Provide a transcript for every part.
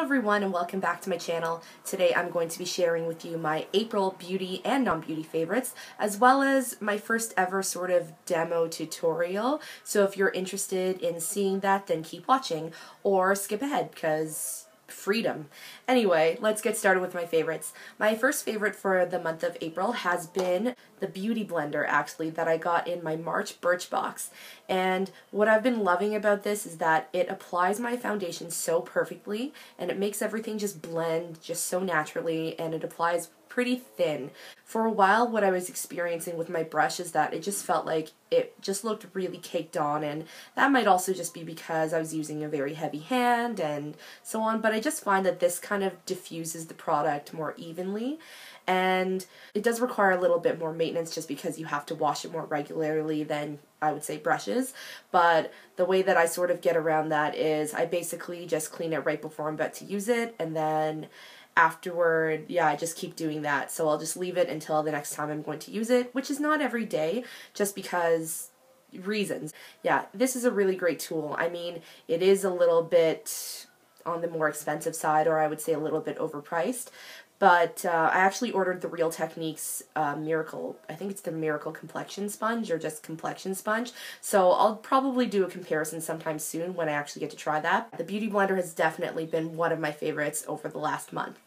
Hello everyone and welcome back to my channel. Today I'm going to be sharing with you my April beauty and non-beauty favorites, as well as my first ever sort of demo tutorial. So if you're interested in seeing that, then keep watching or skip ahead because freedom. Anyway, let's get started with my favorites. My first favorite for the month of April has been the Beauty Blender, actually, that I got in my March Birchbox. And what I've been loving about this is that it applies my foundation so perfectly and it makes everything just blend just so naturally, and it applies pretty thin. For a while, what I was experiencing with my brush is that it just felt like it just looked really caked on, and that might also just be because I was using a very heavy hand and so on, but I just find that this kind of diffuses the product more evenly, and it does require a little bit more maintenance just because you have to wash it more regularly than, I would say, brushes. But the way that I sort of get around that is I basically just clean it right before I'm about to use it, and then afterward, yeah, I just keep doing that. So I'll just leave it until the next time I'm going to use it, which is not every day, just because reasons. Yeah, this is a really great tool. I mean, it is a little bit on the more expensive side, or I would say a little bit overpriced, but I actually ordered the Real Techniques Miracle, I think it's the Miracle Complexion Sponge, or just Complexion Sponge, so I'll probably do a comparison sometime soon when I actually get to try that. The Beauty Blender has definitely been one of my favorites over the last month.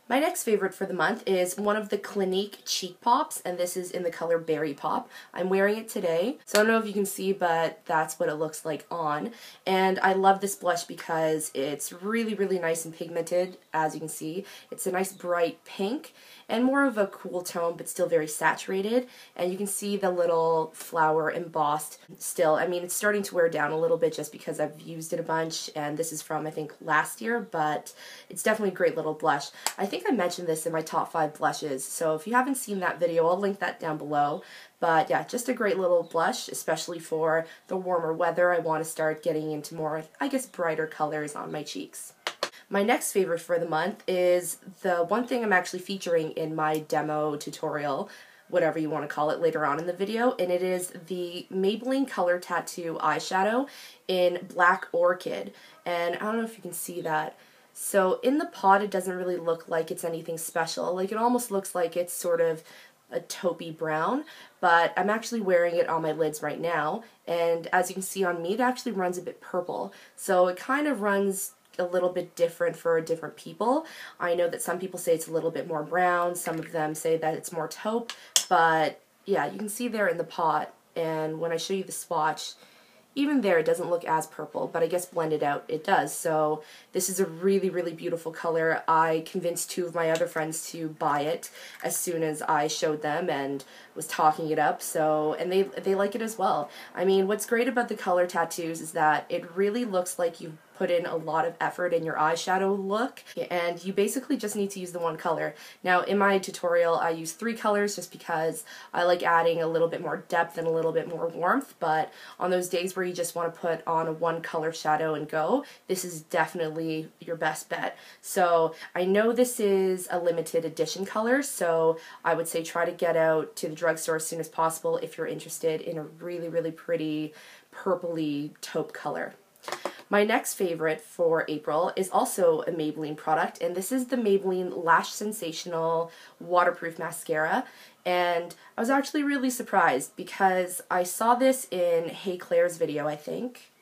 My next favorite for the month is one of the Clinique Cheek Pops, and this is in the color Berry Pop. I'm wearing it today, so I don't know if you can see, but that's what it looks like on. And I love this blush because it's really, really nice and pigmented, as you can see. It's a nice bright pink and more of a cool tone, but still very saturated. And you can see the little flower embossed still. I mean, it's starting to wear down a little bit just because I've used it a bunch, and this is from, I think, last year, but it's definitely a great little blush. I think I mentioned this in my top 5 blushes, so if you haven't seen that video, I'll link that down below. But yeah, just a great little blush, especially for the warmer weather. I want to start getting into more, I guess, brighter colors on my cheeks. My next favorite for the month is the one thing I'm actually featuring in my demo tutorial, whatever you want to call it, later on in the video, and it is the Maybelline Color Tattoo eyeshadow in Black Orchid. And I don't know if you can see that. So in the pot, it doesn't really look like it's anything special. Like, it almost looks like it's sort of a taupey brown, but I'm actually wearing it on my lids right now, and as you can see on me, it actually runs a bit purple. So it kind of runs a little bit different for different people. I know that some people say it's a little bit more brown, some of them say that it's more taupe, but yeah, you can see there in the pot, and when I show you the swatch, even there it doesn't look as purple, but I guess blended out it does. So this is a really, really beautiful color. I convinced 2 of my other friends to buy it as soon as I showed them and was talking it up, so, and they like it as well. I mean, what's great about the color tattoos is that it really looks like you've put in a lot of effort in your eyeshadow look, and you basically just need to use the one color. Now, in my tutorial, I use 3 colors just because I like adding a little bit more depth and a little bit more warmth, but on those days where you just want to put on a 1 color shadow and go, this is definitely your best bet. So I know this is a limited edition color, so I would say try to get out to the drugstore as soon as possible if you're interested in a really, really pretty purpley taupe color. My next favorite for April is also a Maybelline product, and this is the Maybelline Lash Sensational Waterproof Mascara. And I was actually really surprised because I saw this in Hey Claire's video, I think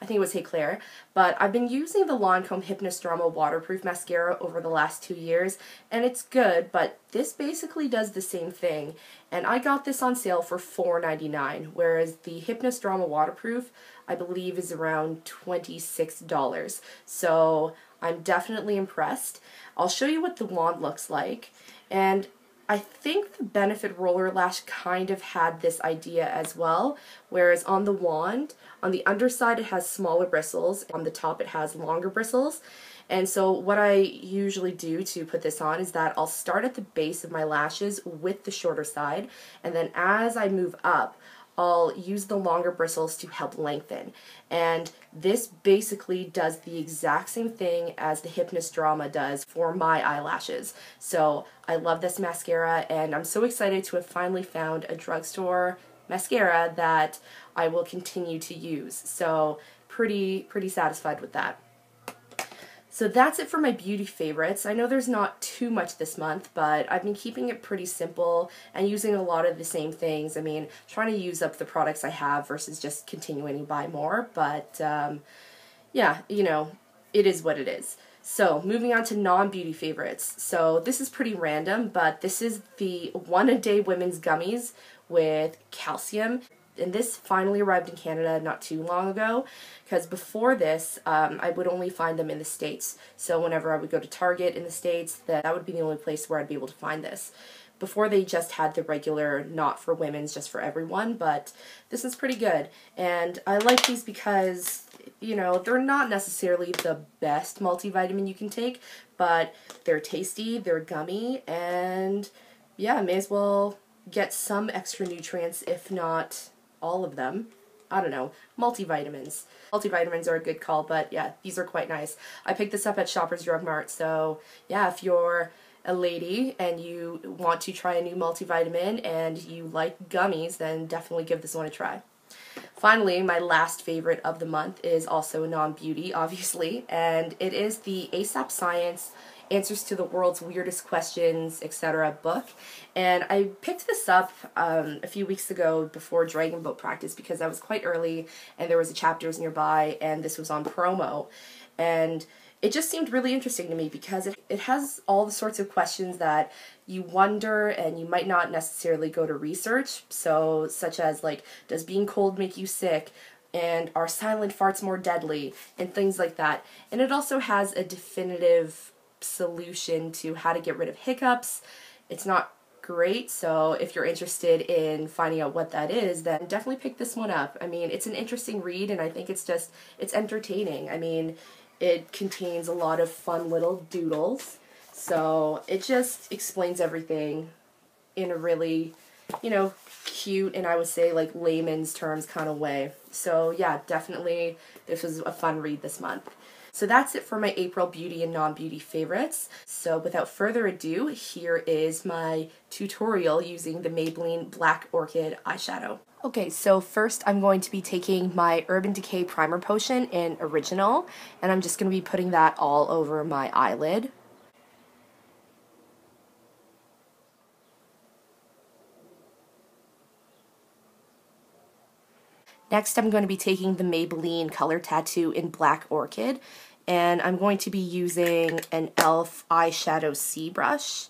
it was Hey Claire, but I've been using the Lancome Hypnostrama Waterproof Mascara over the last 2 years, and it's good, but this basically does the same thing, and I got this on sale for $4.99, whereas the Hypnostrama Waterproof, I believe, is around $26, so I'm definitely impressed. I'll show you what the wand looks like, and I think the Benefit Roller Lash kind of had this idea as well, whereas on the wand, on the underside it has smaller bristles, on the top it has longer bristles. And so what I usually do to put this on is that I'll start at the base of my lashes with the shorter side, and then as I move up, I'll use the longer bristles to help lengthen. And this basically does the exact same thing as the Hypnostrama does for my eyelashes. So I love this mascara, and I'm so excited to have finally found a drugstore mascara that I will continue to use. So pretty satisfied with that. So that's it for my beauty favorites. I know there's not too much this month, but I've been keeping it pretty simple and using a lot of the same things. I mean, trying to use up the products I have versus just continuing to buy more, but yeah, you know, it is what it is. So, moving on to non-beauty favorites. So, this is pretty random, but this is the one-a-day women's gummies with calcium. And this finally arrived in Canada not too long ago, because before this, I would only find them in the States. So whenever I would go to Target in the States, that would be the only place where I'd be able to find this. Before they just had the regular, not for women's, just for everyone, but this is pretty good. And I like these because, you know, they're not necessarily the best multivitamin you can take, but they're tasty, they're gummy, and yeah, may as well get some extra nutrients, if not all of them. I don't know, multivitamins. Multivitamins are a good call, but yeah, these are quite nice. I picked this up at Shoppers Drug Mart, so yeah, if you're a lady and you want to try a new multivitamin and you like gummies, then definitely give this one a try. Finally, my last favorite of the month is also non-beauty, obviously, and it is the ASAP Science Answers to the World's Weirdest Questions, etc. book. And I picked this up a few weeks ago before Dragon Boat practice because I was quite early and there was a chapters nearby and this was on promo. And it just seemed really interesting to me because it has all the sorts of questions that you wonder and you might not necessarily go to research. So, such as like, does being cold make you sick? And are silent farts more deadly? And things like that. And it also has a definitive solution to how to get rid of hiccups. It's not great, so if you're interested in finding out what that is, then definitely pick this one up. I mean, it's an interesting read, and I think it's entertaining. I mean, it contains a lot of fun little doodles, so it just explains everything in a really, you know, cute and I would say like layman's terms kind of way. So yeah, definitely this was a fun read this month. So that's it for my April beauty and non-beauty favorites. So without further ado, here is my tutorial using the Maybelline Black Orchid eyeshadow. Okay, so first I'm going to be taking my Urban Decay Primer Potion in Original, and I'm just going to be putting that all over my eyelid. Next, I'm going to be taking the Maybelline Color Tattoo in Black Orchid, and I'm going to be using an e.l.f. eyeshadow C brush.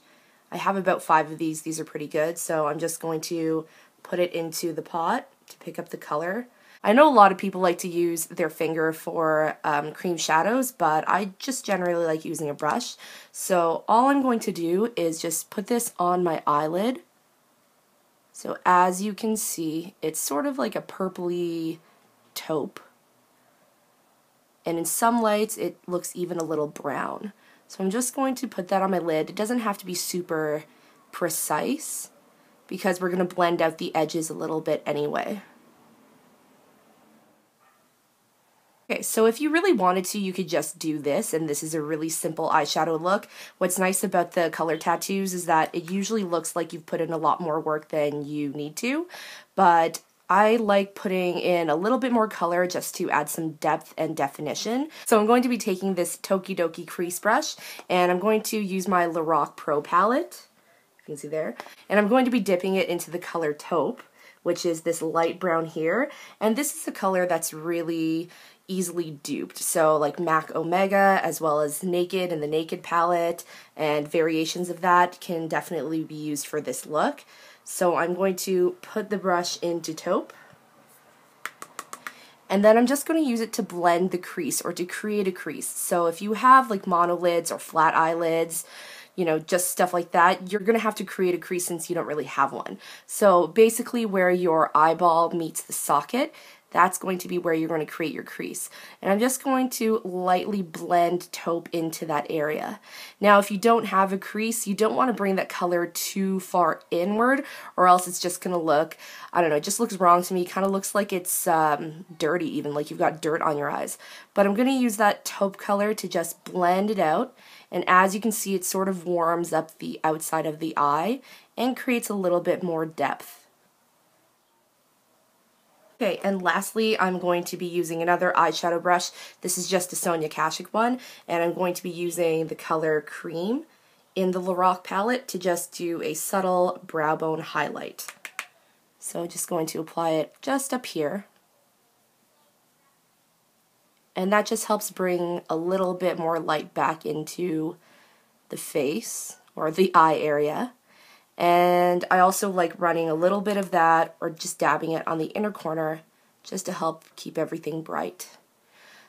I have about 5 of these. These are pretty good, so I'm just going to put it into the pot to pick up the color. I know a lot of people like to use their finger for cream shadows, but I just generally like using a brush. So all I'm going to do is just put this on my eyelid. So as you can see, it's sort of like a purpley taupe. And in some lights, it looks even a little brown. So I'm just going to put that on my lid. It doesn't have to be super precise because we're going to blend out the edges a little bit anyway. Okay, so if you really wanted to, you could just do this, and this is a really simple eyeshadow look. What's nice about the color tattoos is that it usually looks like you've put in a lot more work than you need to, but I like putting in a little bit more color just to add some depth and definition. So I'm going to be taking this Tokidoki crease brush, and I'm going to use my Lorac Pro Palette, you can see there, and I'm going to be dipping it into the color taupe, which is this light brown here, and this is a color that's really easily duped. So like MAC Omega as well as Naked and the Naked palette and variations of that can definitely be used for this look. So I'm going to put the brush into taupe, and then I'm just going to use it to blend the crease or to create a crease. So if you have like monolids or flat eyelids, you know, just stuff like that, you're going to have to create a crease since you don't really have one. So basically where your eyeball meets the socket, that's going to be where you're going to create your crease. And I'm just going to lightly blend taupe into that area. Now, if you don't have a crease, you don't want to bring that color too far inward, or else it's just going to look, I don't know, it just looks wrong to me. It kind of looks like it's dirty even, like you've got dirt on your eyes. But I'm going to use that taupe color to just blend it out. And as you can see, it sort of warms up the outside of the eye and creates a little bit more depth. Okay, and lastly, I'm going to be using another eyeshadow brush. This is just a Sonia Kashuk one, and I'm going to be using the color Cream in the Lorac palette to just do a subtle brow bone highlight. So just going to apply it just up here. And that just helps bring a little bit more light back into the face or the eye area. And I also like running a little bit of that or just dabbing it on the inner corner just to help keep everything bright.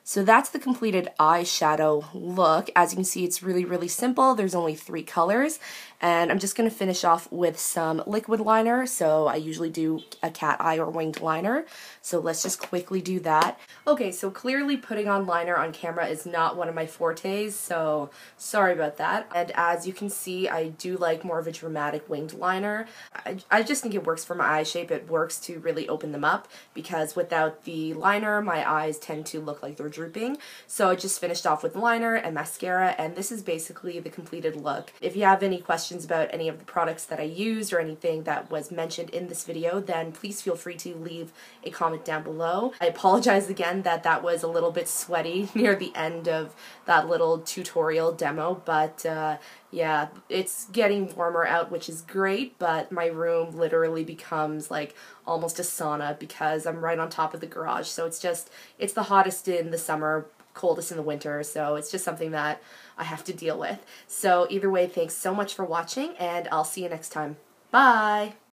So that's the completed eyeshadow look. As you can see, it's really, really simple. There's only 3 colors. And I'm just going to finish off with some liquid liner. So I usually do a cat eye or winged liner. So let's just quickly do that. Okay, so clearly putting on liner on camera is not one of my fortes, so sorry about that. And as you can see, I do like more of a dramatic winged liner. I just think it works for my eye shape. It works to really open them up because without the liner, my eyes tend to look like they're drooping. So I just finished off with liner and mascara, and this is basically the completed look. If you have any questions about any of the products that I used or anything that was mentioned in this video, then please feel free to leave a comment down below. I apologize again that was a little bit sweaty near the end of that little tutorial demo, but yeah, it's getting warmer out, which is great, but my room literally becomes like almost a sauna because I'm right on top of the garage, so it's the hottest in the summer, coldest in the winter, so it's just something that I have to deal with. So either way, thanks so much for watching, and I'll see you next time. Bye!